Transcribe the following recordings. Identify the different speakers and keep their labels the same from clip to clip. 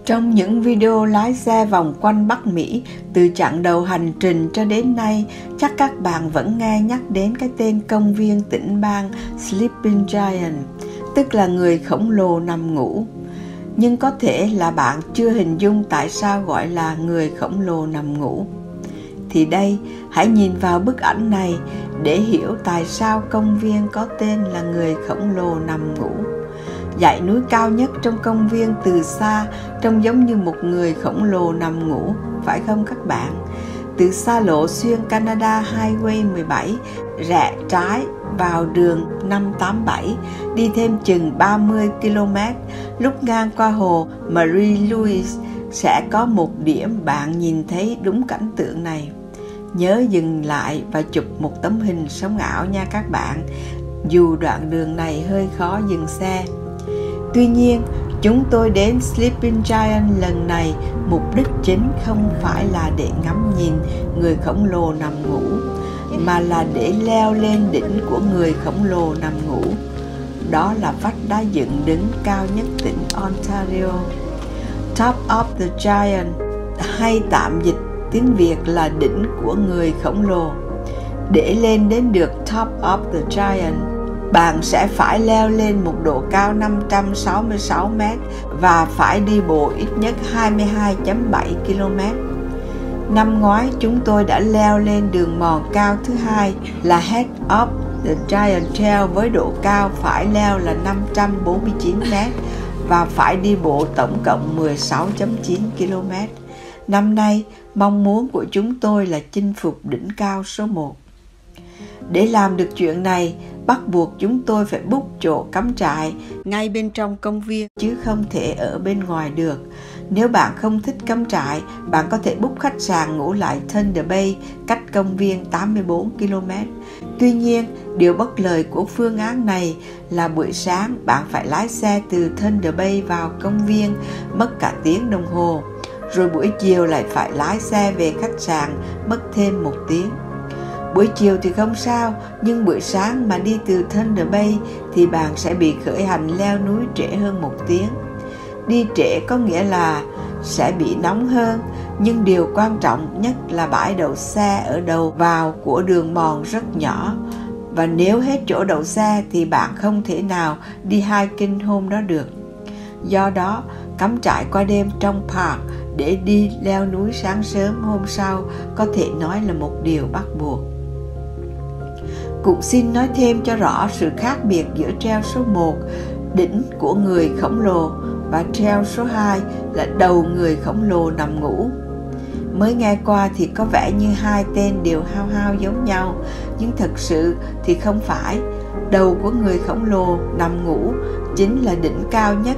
Speaker 1: Trong những video lái xe vòng quanh Bắc Mỹ từ chặng đầu hành trình cho đến nay, chắc các bạn vẫn nghe nhắc đến cái tên công viên tỉnh bang Sleeping Giant, tức là người khổng lồ nằm ngủ. Nhưng có thể là bạn chưa hình dung tại sao gọi là người khổng lồ nằm ngủ. Thì đây, hãy nhìn vào bức ảnh này để hiểu tại sao công viên có tên là người khổng lồ nằm ngủ. Dãy núi cao nhất trong công viên từ xa trông giống như một người khổng lồ nằm ngủ, phải không các bạn? Từ xa lộ xuyên Canada Highway 17, rẽ trái vào đường 587, đi thêm chừng 30 km, lúc ngang qua hồ Marie Louise sẽ có một điểm bạn nhìn thấy đúng cảnh tượng này. Nhớ dừng lại và chụp một tấm hình sống ảo nha các bạn, dù đoạn đường này hơi khó dừng xe. Tuy nhiên, chúng tôi đến Sleeping Giant lần này, mục đích chính không phải là để ngắm nhìn người khổng lồ nằm ngủ, mà là để leo lên đỉnh của người khổng lồ nằm ngủ. Đó là vách đá dựng đứng cao nhất tỉnh Ontario. Top of the Giant, hay tạm dịch tiếng Việt là đỉnh của người khổng lồ. Để lên đến được Top of the Giant, bạn sẽ phải leo lên một độ cao 566 m và phải đi bộ ít nhất 22,7 km. Năm ngoái, chúng tôi đã leo lên đường mòn cao thứ hai là Head of the Giant Trail với độ cao phải leo là 549 m và phải đi bộ tổng cộng 16,9 km. Năm nay, mong muốn của chúng tôi là chinh phục đỉnh cao số 1. Để làm được chuyện này, bắt buộc chúng tôi phải book chỗ cắm trại ngay bên trong công viên, chứ không thể ở bên ngoài được. Nếu bạn không thích cắm trại, bạn có thể book khách sạn ngủ lại Thunder Bay, cách công viên 84 km. Tuy nhiên, điều bất lợi của phương án này là buổi sáng bạn phải lái xe từ Thunder Bay vào công viên, mất cả tiếng đồng hồ. Rồi buổi chiều lại phải lái xe về khách sạn, mất thêm 1 tiếng. Buổi chiều thì không sao, nhưng buổi sáng mà đi từ Thunder Bay thì bạn sẽ bị khởi hành leo núi trễ hơn 1 tiếng. Đi trễ có nghĩa là sẽ bị nóng hơn, nhưng điều quan trọng nhất là bãi đậu xe ở đầu vào của đường mòn rất nhỏ. Và nếu hết chỗ đậu xe thì bạn không thể nào đi hiking hôm đó được. Do đó, cắm trại qua đêm trong park để đi leo núi sáng sớm hôm sau có thể nói là một điều bắt buộc. Cũng xin nói thêm cho rõ sự khác biệt giữa trail số 1, đỉnh của người khổng lồ, và trail số 2 là đầu người khổng lồ nằm ngủ. Mới nghe qua thì có vẻ như hai tên đều hao hao giống nhau, nhưng thực sự thì không phải. Đầu của người khổng lồ nằm ngủ chính là đỉnh cao nhất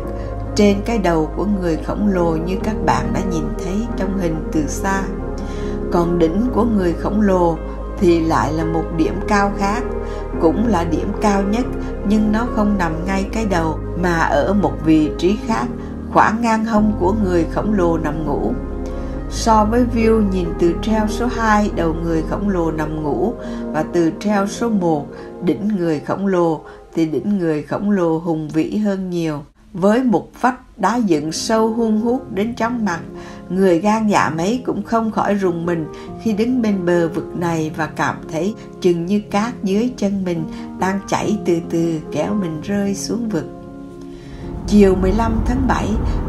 Speaker 1: trên cái đầu của người khổng lồ như các bạn đã nhìn thấy trong hình từ xa. Còn đỉnh của người khổng lồ thì lại là một điểm cao khác, cũng là điểm cao nhất, nhưng nó không nằm ngay cái đầu mà ở một vị trí khác, khoảng ngang hông của người khổng lồ nằm ngủ. So với view nhìn từ trail số 2 đầu người khổng lồ nằm ngủ và từ trail số 1 đỉnh người khổng lồ thì đỉnh người khổng lồ hùng vĩ hơn nhiều. Với một vách đá dựng sâu hun hút đến chóng mặt, người gan dạ mấy cũng không khỏi rùng mình khi đứng bên bờ vực này và cảm thấy chừng như cát dưới chân mình đang chảy từ từ kéo mình rơi xuống vực. Chiều 15 tháng 7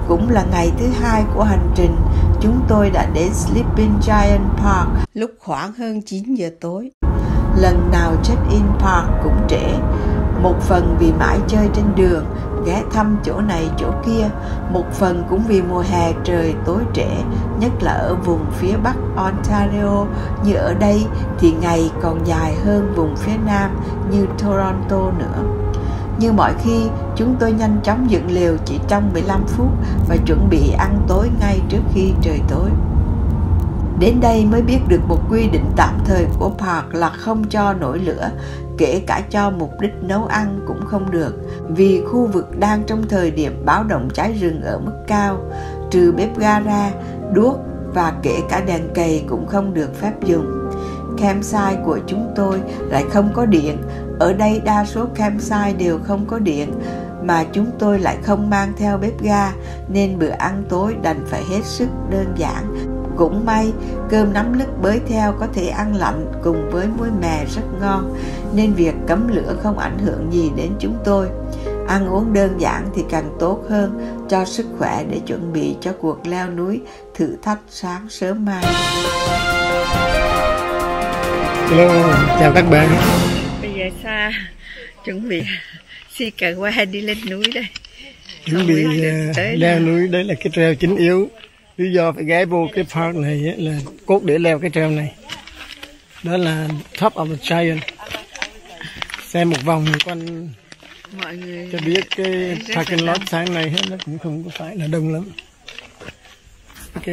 Speaker 1: cũng là ngày thứ hai của hành trình, chúng tôi đã đến Sleeping Giant Park lúc khoảng hơn 9 giờ tối. Lần nào check-in park cũng trễ, một phần vì mãi chơi trên đường, ghé thăm chỗ này chỗ kia, một phần cũng vì mùa hè trời tối trễ, nhất là ở vùng phía Bắc Ontario. Như ở đây thì ngày còn dài hơn vùng phía Nam như Toronto nữa. Như mọi khi, chúng tôi nhanh chóng dựng lều chỉ trong 15 phút và chuẩn bị ăn tối ngay trước khi trời tối. Đến đây mới biết được một quy định tạm thời của park là không cho nổi lửa, kể cả cho mục đích nấu ăn cũng không được, vì khu vực đang trong thời điểm báo động cháy rừng ở mức cao, trừ bếp ga ra, đuốc và kể cả đèn cầy cũng không được phép dùng. Campsite của chúng tôi lại không có điện, ở đây đa số campsite đều không có điện, mà chúng tôi lại không mang theo bếp ga, nên bữa ăn tối đành phải hết sức đơn giản. Cũng may, cơm nắm lứt bới theo có thể ăn lạnh cùng với muối mè rất ngon, nên việc cấm lửa không ảnh hưởng gì đến chúng tôi. Ăn uống đơn giản thì càng tốt hơn cho sức khỏe để chuẩn bị cho cuộc leo núi thử thách sáng sớm mai.
Speaker 2: Hello, chào các bạn.
Speaker 1: Bây giờ Sa chuẩn bị xì cà qua đi lên núi đây.
Speaker 2: Chuẩn bị leo núi, đấy là cái trail chính yếu. Lý do phải ghé vô cái park này là cốt để leo cái trail này. Đó là Top of the Giant. Xem một vòng quanh
Speaker 1: mọi người
Speaker 2: cho biết cái parking lot sáng nay nó cũng không có phải là đông lắm. Ok,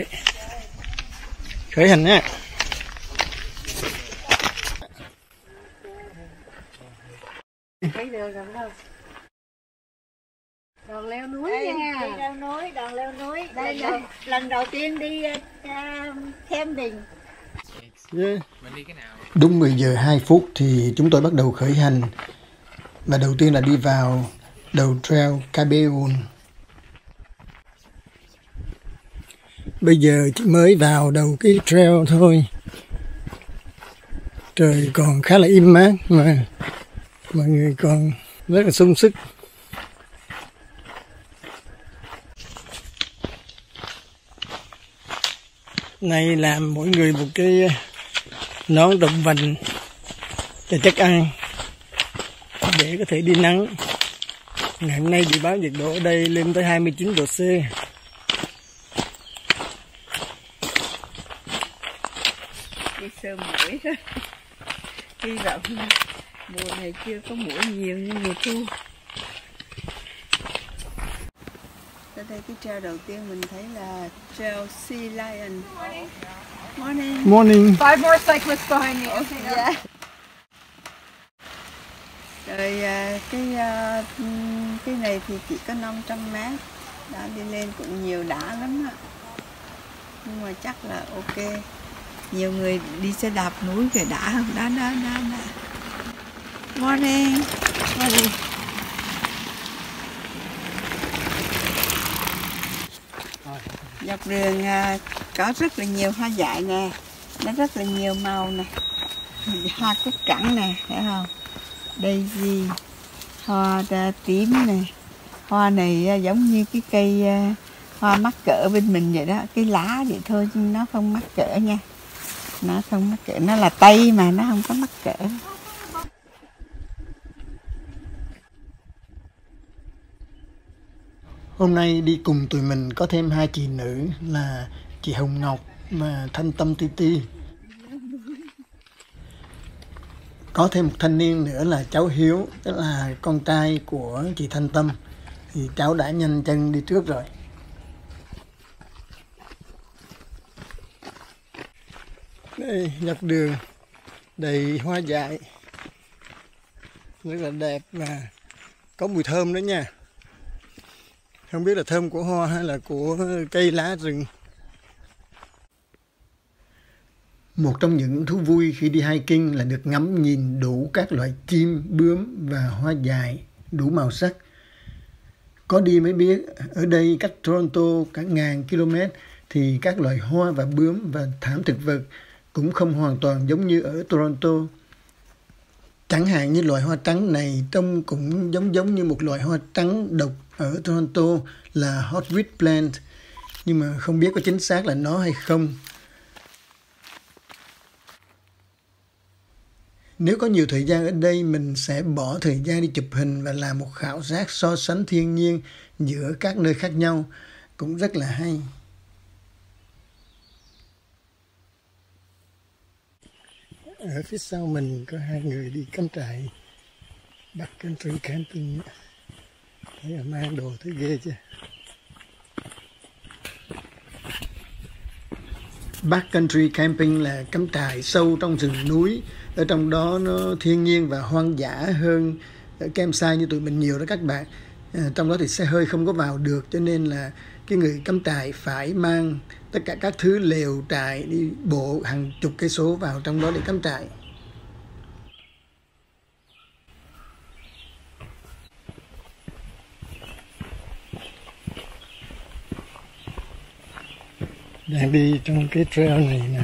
Speaker 2: khởi hành nhé.
Speaker 3: Thấy đường rồi đâu? Đoàn leo núi nha. Đi leo núi, đoàn leo núi. Đây là lần đầu tiên đi camping.
Speaker 2: Yeah. Đúng 10 giờ 2 phút thì chúng tôi bắt đầu khởi hành. Và đầu tiên là đi vào đầu trail Cabellon. Bây giờ chỉ mới vào đầu cái trail thôi. Trời còn khá là im mát mà mọi người còn rất là sung sức. Này làm mỗi người một cái nón động vành cho chắc ăn để có thể đi nắng. Ngày hôm nay dự báo nhiệt độ ở đây lên tới 29 độ C.
Speaker 1: Đi sơ mũi thôi. Hy vọng mùa này chưa có mũi nhiều như mùa thu. Ở đây cái trail đầu tiên mình thấy là trail Sea Lion. Morning.
Speaker 2: Morning.
Speaker 3: 5 more cyclists behind you.
Speaker 1: Yeah. Rồi cái này thì chỉ có 500 mét. Đã đi lên cũng nhiều đã lắm á. Nhưng mà chắc là ok. Nhiều người đi xe đạp núi kìa đã không? Đã. Morning. Morning. Dọc đường có rất là nhiều hoa dại nè, nó rất là nhiều màu nè, hoa cúc trắng nè, thấy không? Daisy, hoa tím nè, hoa này giống như cái cây hoa mắc cỡ bên mình vậy đó, cái lá vậy thôi chứ nó không mắc cỡ nha, nó không mắc cỡ, nó là tây mà nó không có mắc cỡ.
Speaker 2: Hôm nay đi cùng tụi mình có thêm 2 chị nữ là chị Hồng Ngọc và Thanh Tâm Ti Ti. Có thêm một thanh niên nữa là cháu Hiếu, tức là con trai của chị Thanh Tâm. Thì cháu đã nhanh chân đi trước rồi. Đây, dọc đường đầy hoa dại, rất là đẹp và có mùi thơm nữa nha. Không biết là thơm của hoa hay là của cây lá rừng. Một trong những thú vui khi đi hiking là được ngắm nhìn đủ các loại chim, bướm và hoa dại đủ màu sắc. Có đi mới biết, ở đây cách Toronto cả ngàn km thì các loài hoa và bướm và thảm thực vật cũng không hoàn toàn giống như ở Toronto. Chẳng hạn như loài hoa trắng này trông cũng giống như một loài hoa trắng độc ở Toronto là Hotweed plant, nhưng mà không biết có chính xác là nó hay không. Nếu có nhiều thời gian ở đây, mình sẽ bỏ thời gian đi chụp hình và làm một khảo sát so sánh thiên nhiên giữa các nơi khác nhau, cũng rất là hay. Ở phía sau mình có 2 người đi cắm trại backcountry camping. Thấy là mang đồ thấy ghê chưa? Backcountry camping là cắm trại sâu trong rừng núi. Ở trong đó nó thiên nhiên và hoang dã hơn campsite như tụi mình nhiều đó các bạn. Trong đó thì xe hơi không có vào được, cho nên là cái người cắm trại phải mang tất cả các thứ lều trại, đi bộ hàng chục cây số vào trong đó để cắm trại. Đang đi trong cái trail này nè,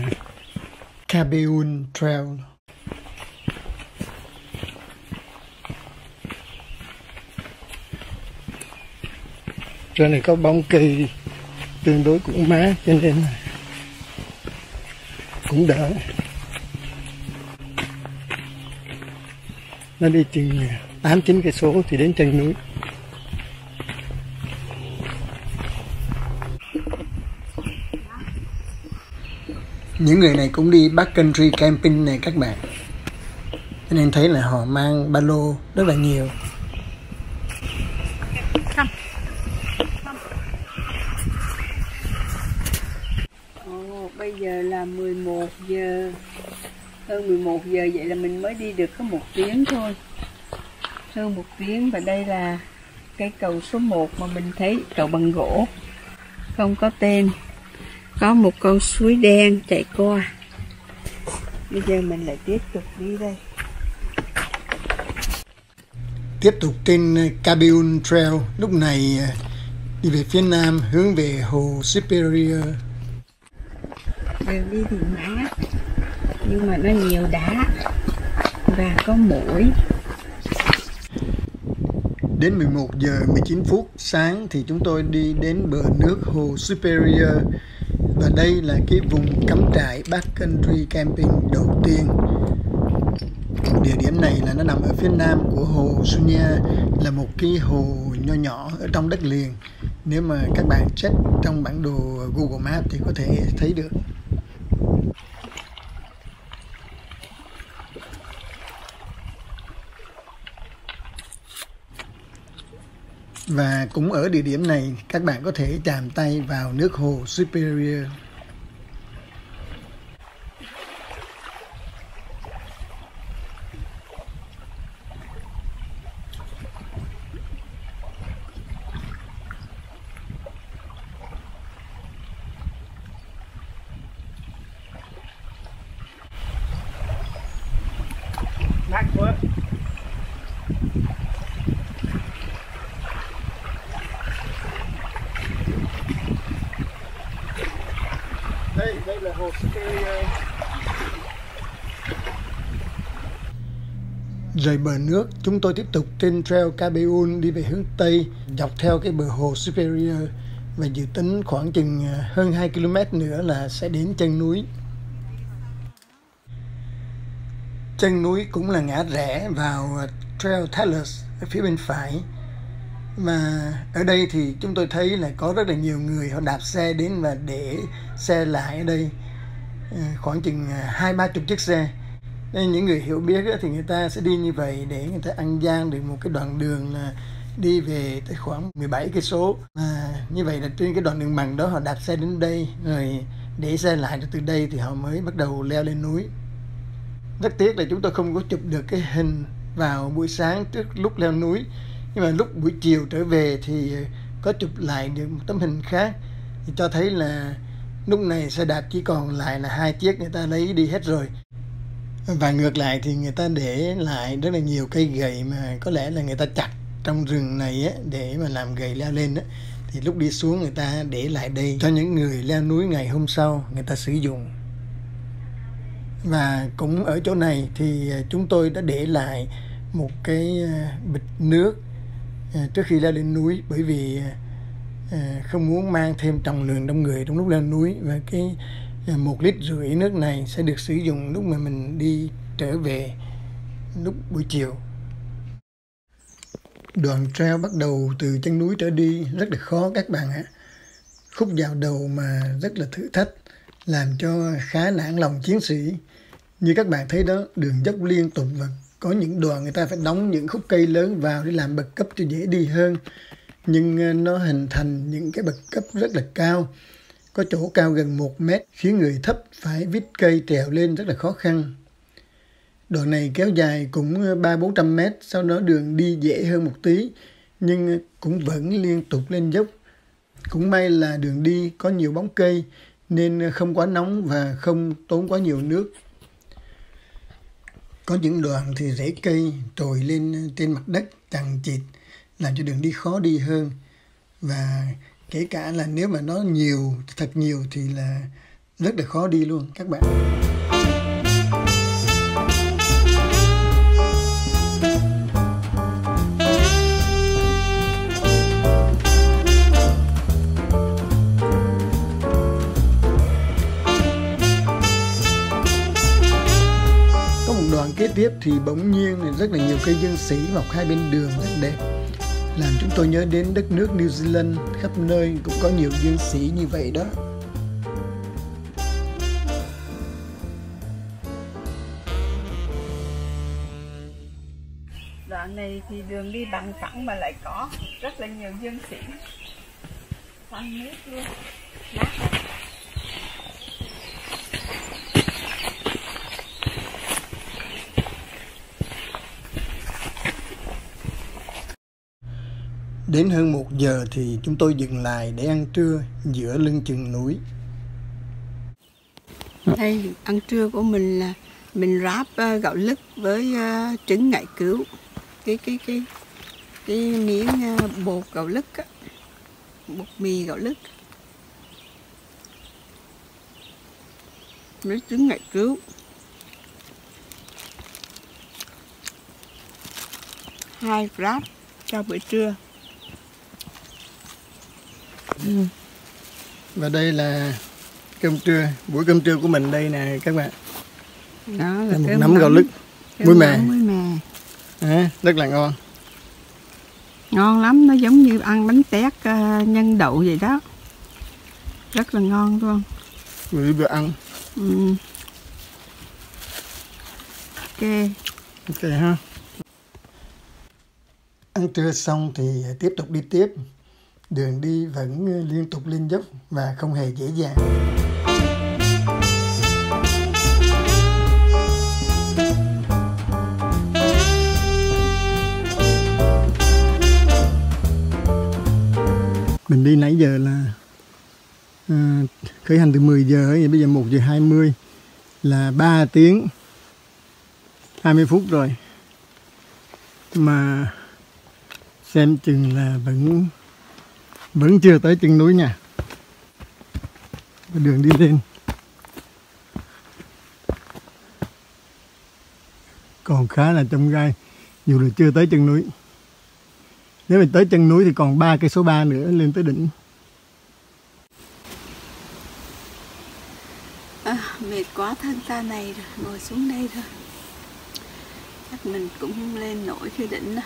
Speaker 2: Cabeun Trail. Trail này có bóng cây tương đối cũng mát cho nên cũng đỡ. Nó đi chừng 8-9 cây số thì đến chân núi. Những người này cũng đi backcountry camping này các bạn, cho nên thấy là họ mang ba lô rất là nhiều.
Speaker 1: Bây giờ là 11 giờ, hơn 11 giờ, vậy là mình mới đi được có 1 tiếng thôi, hơn 1 tiếng. Và đây là cái cầu số 1 mà mình thấy, cầu bằng gỗ, không có tên, có một con suối đen chảy qua. Bây giờ mình lại tiếp tục đi đây.
Speaker 2: Tiếp tục trên Cabeun Trail, lúc này đi về phía nam hướng về hồ Superior.
Speaker 1: Đường đi thì mát, nhưng mà nó nhiều đá và có muỗi.
Speaker 2: Đến 11 giờ 19 phút sáng thì chúng tôi đi đến bờ nước hồ Superior. Và đây là cái vùng cắm trại backcountry camping đầu tiên. Địa điểm này là nó nằm ở phía nam của hồ Sunya, là một cái hồ nho nhỏ ở trong đất liền. Nếu mà các bạn check trong bản đồ Google Maps thì có thể thấy được. Và cũng ở địa điểm này các bạn có thể chạm tay vào nước hồ Superior. Mát quá. Đây là hồ Superior. Rời bờ nước, chúng tôi tiếp tục trên trail Cabeun đi về hướng Tây, dọc theo cái bờ hồ Superior, và dự tính khoảng chừng hơn 2 km nữa là sẽ đến chân núi. Chân núi cũng là ngã rẽ vào Trail Talus ở phía bên phải. Và ở đây thì chúng tôi thấy là có rất là nhiều người họ đạp xe đến và để xe lại ở đây, khoảng chừng 20-30 chiếc xe. Nên những người hiểu biết thì người ta sẽ đi như vậy để người ta ăn gian được một cái đoạn đường là đi về tới khoảng 17 cây số. Như vậy là trên cái đoạn đường bằng đó họ đạp xe đến đây rồi để xe lại, rồi từ đây thì họ mới bắt đầu leo lên núi. Rất tiếc là chúng tôi không có chụp được cái hình vào buổi sáng trước lúc leo núi, nhưng mà lúc buổi chiều trở về thì có chụp lại được một tấm hình khác, thì cho thấy là lúc này xe đạp chỉ còn lại là 2 chiếc, người ta lấy đi hết rồi. Và ngược lại thì người ta để lại rất là nhiều cây gậy mà có lẽ là người ta chặt trong rừng này á, để mà làm gậy leo lên á. Thì lúc đi xuống người ta để lại đây cho những người leo núi ngày hôm sau người ta sử dụng. Và cũng ở chỗ này thì chúng tôi đã để lại một cái bịch nước trước khi leo lên núi, bởi vì không muốn mang thêm trọng lượng trong người trong lúc leo núi. Và cái 1,5 lít nước này sẽ được sử dụng lúc mà mình đi trở về lúc buổi chiều. Đoạn trail bắt đầu từ chân núi trở đi rất là khó các bạn ạ. Khúc vào đầu mà rất là thử thách, làm cho khá nản lòng chiến sĩ. Như các bạn thấy đó, đường dốc liên tục và có những đoạn người ta phải đóng những khúc cây lớn vào để làm bậc cấp cho dễ đi hơn. Nhưng nó hình thành những cái bậc cấp rất là cao, có chỗ cao gần 1 mét, khiến người thấp phải vít cây trèo lên rất là khó khăn. Đoạn này kéo dài cũng 300-400 mét, sau đó đường đi dễ hơn một tí, nhưng cũng vẫn liên tục lên dốc. Cũng may là đường đi có nhiều bóng cây nên không quá nóng và không tốn quá nhiều nước. Có những đoạn thì rễ cây trồi lên trên mặt đất chằng chịt, làm cho đường đi khó đi hơn. Và Kể cả là nếu mà nó nhiều, thật nhiều thì là rất là khó đi luôn các bạn. Đoạn kế tiếp thì bỗng nhiên rất là nhiều cây dương sỉ mọc hai bên đường rất đẹp, làm chúng tôi nhớ đến đất nước New Zealand, khắp nơi cũng có nhiều dương sỉ như vậy đó.
Speaker 1: Đoạn này thì đường đi bằng phẳng mà lại có rất là nhiều dương sỉ, xanh mướt luôn.
Speaker 2: Đến hơn 1 giờ thì chúng tôi dừng lại để ăn trưa giữa lưng chừng núi.
Speaker 1: Đây, ăn trưa của mình là mình ráp gạo lứt với trứng ngải cứu, cái miếng bột gạo lứt á, bột mì gạo lứt với trứng ngải cứu. Hai ráp cho bữa trưa.
Speaker 2: Và đây là cơm trưa, buổi cơm trưa của mình đây nè các bạn.
Speaker 1: Đó là
Speaker 2: một nắm gạo lứt muối mè. Rất là ngon.
Speaker 1: Ngon lắm, nó giống như ăn bánh tét nhân đậu vậy đó. Rất là ngon luôn.
Speaker 2: Vừa ăn. Ok ha. Ăn trưa xong thì tiếp tục đi tiếp. Đường đi vẫn liên tục lên dốc và không hề dễ dàng. Mình đi nãy giờ là khởi hành từ 10 giờ ấy, bây giờ 1 giờ 20 là 3 tiếng 20 phút rồi. Mà xem chừng là vẫn chưa tới chân núi nha. Đường đi lên còn khá là chông gai dù là chưa tới chân núi. Nếu mình tới chân núi thì còn 3 cây số 3 nữa lên tới đỉnh.
Speaker 1: Mệt quá thân ta này rồi, ngồi xuống đây thôi. Chắc mình cũng không lên nổi cái đỉnh đâu.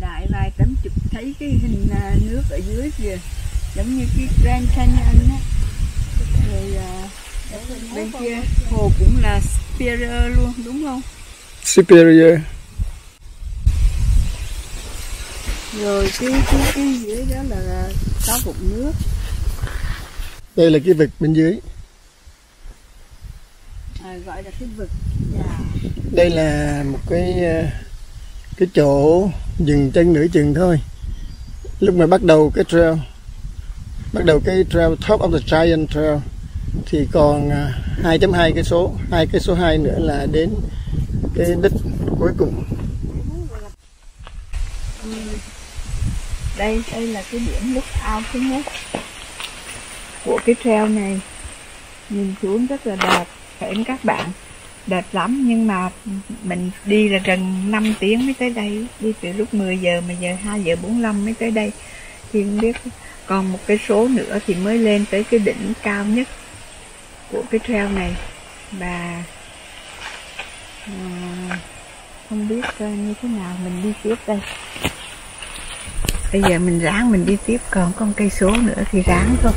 Speaker 1: Đại vài tấm chụp thấy cái hình nước ở dưới kìa, giống như cái Grand Canyon á. Rồi bên kia hồ cũng là Superior luôn, đúng không?
Speaker 2: Superior.
Speaker 1: Rồi cái dưới đó là có vũng nước.
Speaker 2: Đây là cái vực bên dưới.
Speaker 1: Gọi là cái vực.
Speaker 2: Đây là một cái chỗ dừng chân nửa chừng thôi. Lúc mà bắt đầu cái trail Top of the Giant Trail thì còn 2.2 cây số, 2 cây số 2 nữa là đến cái đích cuối cùng.
Speaker 1: Đây là cái điểm lookout thứ nhất của cái trail này. Nhìn xuống rất là đẹp, phải các bạn, đẹp lắm. Nhưng mà mình đi là gần 5 tiếng mới tới đây. Đi từ lúc 10 giờ mà giờ 2 giờ 45 mới tới đây. Thì không biết còn 1 cây số nữa thì mới lên tới cái đỉnh cao nhất của cái trail này. Và không biết như thế nào, mình đi tiếp đây. Bây giờ mình ráng mình đi tiếp, còn con cây số nữa thì ráng thôi.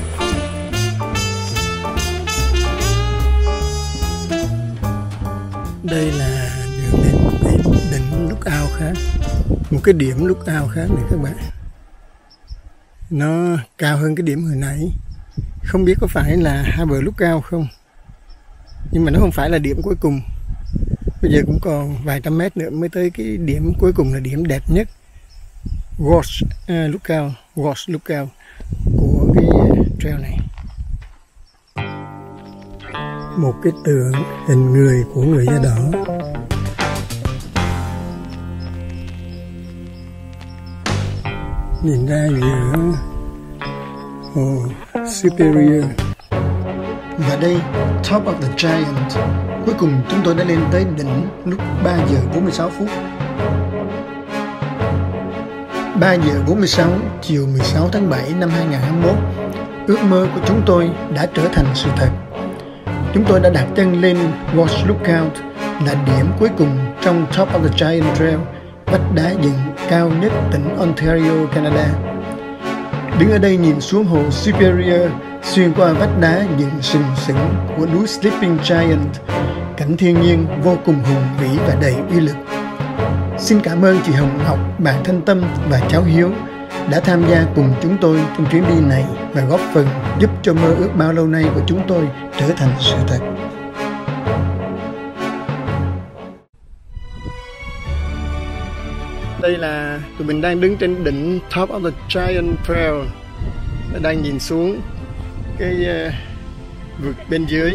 Speaker 2: Đây là đường lên một cái đỉnh lookout khác, một cái điểm lookout khác này các bạn. Nó cao hơn cái điểm hồi nãy. Không biết có phải là Harbour Lookout không, nhưng mà nó không phải là điểm cuối cùng. Bây giờ cũng còn vài trăm mét nữa mới tới cái điểm cuối cùng, là điểm đẹp nhất, Gorge Lookout của cái trail này. Một cái tượng hình người của người da đỏ. nhìn ra giữa hồ Superior. Và đây, Top of the Giant. Cuối cùng chúng tôi đã lên tới đỉnh lúc 3 giờ 46 phút. 3 giờ 46 chiều 16 tháng 7 năm 2021, ước mơ của chúng tôi đã trở thành sự thật. Chúng tôi đã đặt chân lên Watch Lookout, là điểm cuối cùng trong Top of the Giant Trail, vách đá dựng cao nhất tỉnh Ontario, Canada. Đứng ở đây nhìn xuống hồ Superior, xuyên qua vách đá dựng sừng sững của núi Sleeping Giant, cảnh thiên nhiên vô cùng hùng vĩ và đầy uy lực. Xin cảm ơn chị Hồng Ngọc, bạn Thanh Tâm và cháu Hiếu đã tham gia cùng chúng tôi trong chuyến đi này và góp phần giúp cho mơ ước bao lâu nay của chúng tôi trở thành sự thật. Đây là tụi mình đang đứng trên đỉnh Top of the Giant Trail, đang nhìn xuống cái vực bên dưới.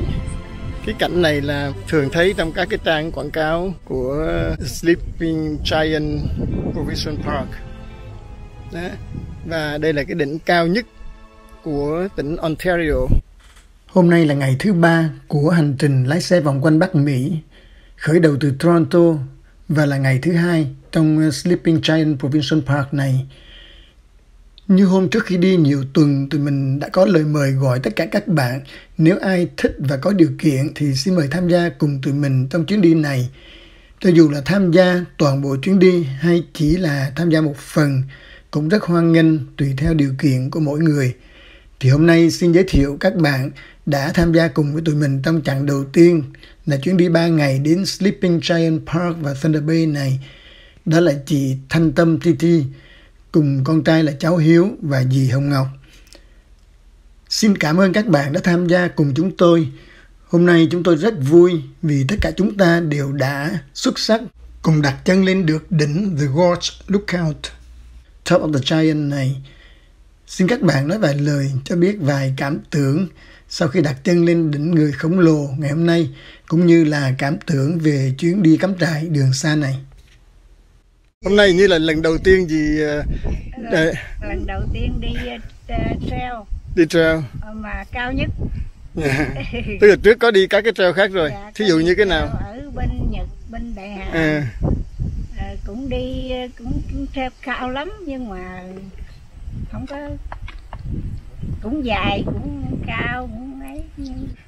Speaker 2: Cái cảnh này là thường thấy trong các cái trang quảng cáo của Sleeping Giant Provincial Park. Đó. Và đây là cái đỉnh cao nhất của tỉnh Ontario. Hôm nay là ngày thứ 3 của hành trình lái xe vòng quanh Bắc Mỹ, khởi đầu từ Toronto và là ngày thứ 2 trong Sleeping Giant Provincial Park này. Như hôm trước khi đi nhiều tuần, tụi mình đã có lời mời gọi tất cả các bạn, nếu ai thích và có điều kiện thì xin mời tham gia cùng tụi mình trong chuyến đi này. Cho dù là tham gia toàn bộ chuyến đi hay chỉ là tham gia một phần, cũng rất hoan nghênh tùy theo điều kiện của mỗi người. Thì hôm nay xin giới thiệu các bạn đã tham gia cùng với tụi mình trong chặng đầu tiên là chuyến đi 3 ngày đến Sleeping Giant Park và Thunder Bay này. Đó là chị Thanh Tâm Titi cùng con trai là cháu Hiếu và dì Hồng Ngọc. Xin cảm ơn các bạn đã tham gia cùng chúng tôi. Hôm nay chúng tôi rất vui vì tất cả chúng ta đều đã xuất sắc cùng đặt chân lên được đỉnh The Watch Lookout, Top of the Giant này. Xin các bạn nói vài lời cho biết vài cảm tưởng sau khi đặt chân lên đỉnh người khổng lồ ngày hôm nay, cũng như là cảm tưởng về chuyến đi cắm trại đường xa này. Hôm nay như là lần đầu tiên
Speaker 3: lần đầu tiên đi trail.
Speaker 2: Đi trail
Speaker 3: Mà cao nhất.
Speaker 2: Tức là trước có đi các cái trail khác rồi. Thí dụ như cái nào?
Speaker 3: Ở bên Nhật, bên Đại Hàn. Cũng đi cũng trail cao lắm nhưng mà không có, cũng dài, cũng cao, cũng ấy.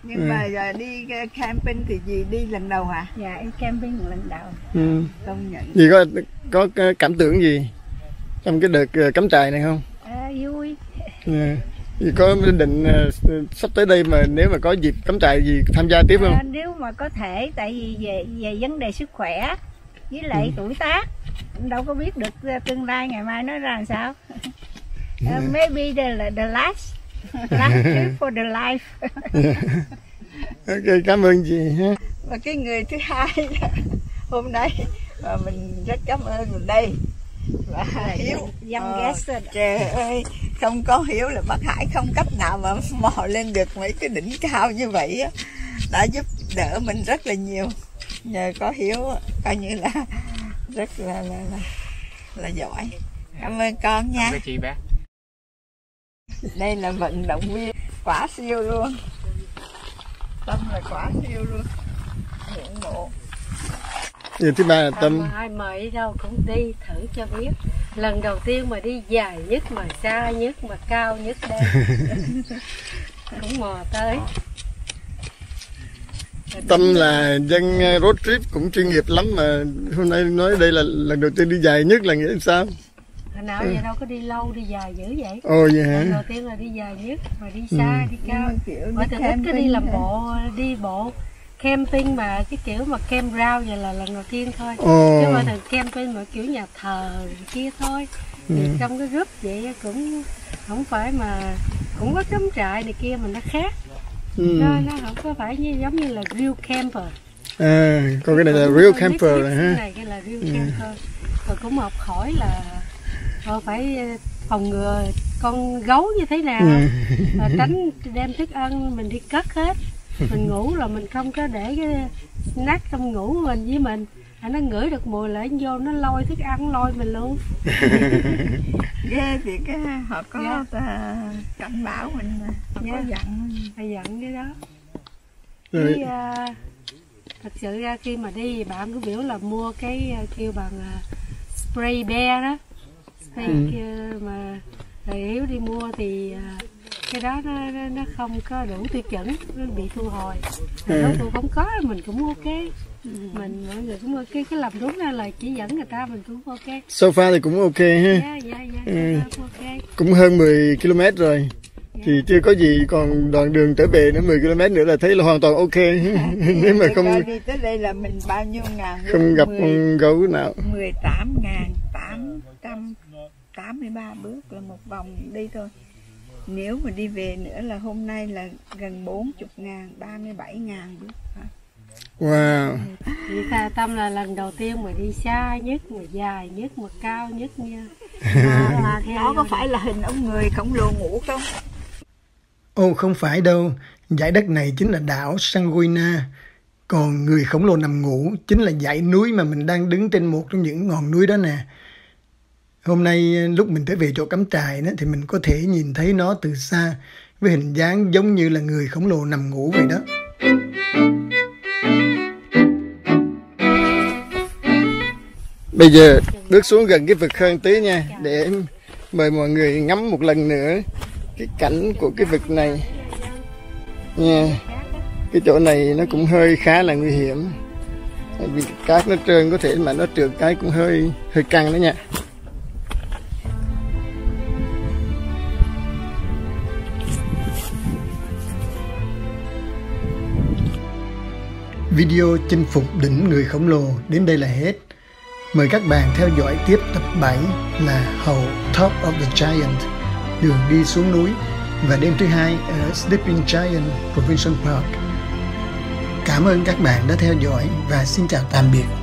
Speaker 1: Nhưng mà giờ đi camping thì dì đi lần đầu hả?
Speaker 3: Dạ, em camping lần đầu.
Speaker 1: Công nhận.
Speaker 2: Dì có cảm tưởng gì trong cái đợt cắm trại này không?
Speaker 3: Vui.
Speaker 2: Dì có định sắp tới đây mà nếu mà có dịp cắm trại gì tham gia tiếp không?
Speaker 3: Nếu mà có thể, tại vì về vấn đề sức khỏe với lại tuổi tác, đâu có biết được tương lai ngày mai nó ra làm sao. Maybe the last trip for the life.
Speaker 2: Ok, cảm ơn chị ha.
Speaker 1: Và cái người thứ hai hôm nay và mình rất cảm ơn mình đây và Hiếu. Trời ơi, không có Hiếu là bác Hải không cách nào mà mò lên được mấy cái đỉnh cao như vậy á. Đã giúp đỡ mình rất là nhiều. Nhờ có Hiếu coi như là rất là giỏi. Cảm ơn con nha.
Speaker 4: Cảm ơn chị bé.
Speaker 1: Đây là vận động viên quả siêu luôn. Tâm là quả siêu luôn. Ngưỡng mộ.
Speaker 2: Điều thứ ba là Tâm.
Speaker 5: Mà ai mời đi đâu cũng đi thử cho biết. Lần đầu tiên mà đi dài nhất, mà xa nhất, mà cao nhất đây. Cũng mò tới.
Speaker 2: Tâm là dân road trip cũng chuyên nghiệp lắm mà hôm nay nói đây là lần đầu tiên đi dài nhất là nghĩa sao?
Speaker 5: Hồi nào giờ đâu có đi lâu, đi dài dữ vậy.
Speaker 2: Ồ vậy hả?
Speaker 5: Lần đầu tiên là đi dài nhất, mà đi xa, đi cao. Mà thường ít cái đi làm bộ, đi bộ camping mà cái kiểu mà campground vậy là lần đầu tiên thôi. Chứ mà thường camping mà kiểu nhà thờ kia thôi. Thì trong cái group vậy cũng không phải, mà cũng có cắm trại này kia mà nó khác. Nó không có phải giống như là real camper.
Speaker 2: Còn cái này là real camper rồi ha.
Speaker 5: Cái này là real camper. Rồi cũng học hỏi là phải phòng ngừa con gấu như thế nào, tránh đem thức ăn mình đi cất hết. Mình ngủ là mình không có để cái snack trong ngủ mình với mình, nó ngửi được mùi là nó vô nó lôi thức ăn lôi mình luôn.
Speaker 3: Ghê thì cái họ có cảnh báo mình mà, họ có dặn
Speaker 5: phải dặn cái đó.
Speaker 2: Rồi.
Speaker 5: Cái, thật sự ra khi mà đi bạn cứ biểu là mua cái kêu bằng spray bear đó, spray mà thầy Hiếu đi mua thì cái đó nó không có đủ tiêu chuẩn, nó bị thu hồi. Nếu tôi không có mình cũng ok. Mình mọi người cũng ok, cái làm đúng ra là chỉ dẫn người ta mình cũng ok.
Speaker 2: So far thì cũng ok ha.
Speaker 5: Ok.
Speaker 2: Cũng hơn 10 km rồi. Thì chưa có gì, còn đoạn đường trở về nữa 10 km nữa là thấy là hoàn toàn ok. Nếu mà không
Speaker 3: đi tới đây là mình bao nhiêu ngàn,
Speaker 2: không gặp con gấu nào.
Speaker 3: 18.883 bước là một vòng đi thôi. Nếu mà đi về nữa là hôm nay là gần 40.000, 37.000 bước.
Speaker 5: Wow. Vì Tâm là lần đầu tiên mà đi xa nhất, mà dài nhất, mà cao nhất nha.
Speaker 3: Đó có phải là hình ông người khổng lồ ngủ không?
Speaker 2: Ồ, không phải đâu. Dãy đất này chính là đảo Sanguina. Còn người khổng lồ nằm ngủ chính là dãy núi mà mình đang đứng trên một trong những ngọn núi đó nè. Hôm nay lúc mình tới về chỗ cắm trại đó, thì mình có thể nhìn thấy nó từ xa với hình dáng giống như là người khổng lồ nằm ngủ vậy đó. Bây giờ bước xuống gần cái vực hơn tí nha, để mời mọi người ngắm một lần nữa cái cảnh của cái vực này nha. Cái chỗ này nó cũng hơi khá là nguy hiểm, tại vì cát nó trơn, có thể mà nó trượt cái cũng hơi căng đó nha. Video chinh phục đỉnh người khổng lồ đến đây là hết. Mời các bạn theo dõi tiếp tập 7 là Hậu Top of the Giant, đường đi xuống núi, và đêm thứ hai ở Sleeping Giant Provincial Park. Cảm ơn các bạn đã theo dõi và xin chào tạm biệt.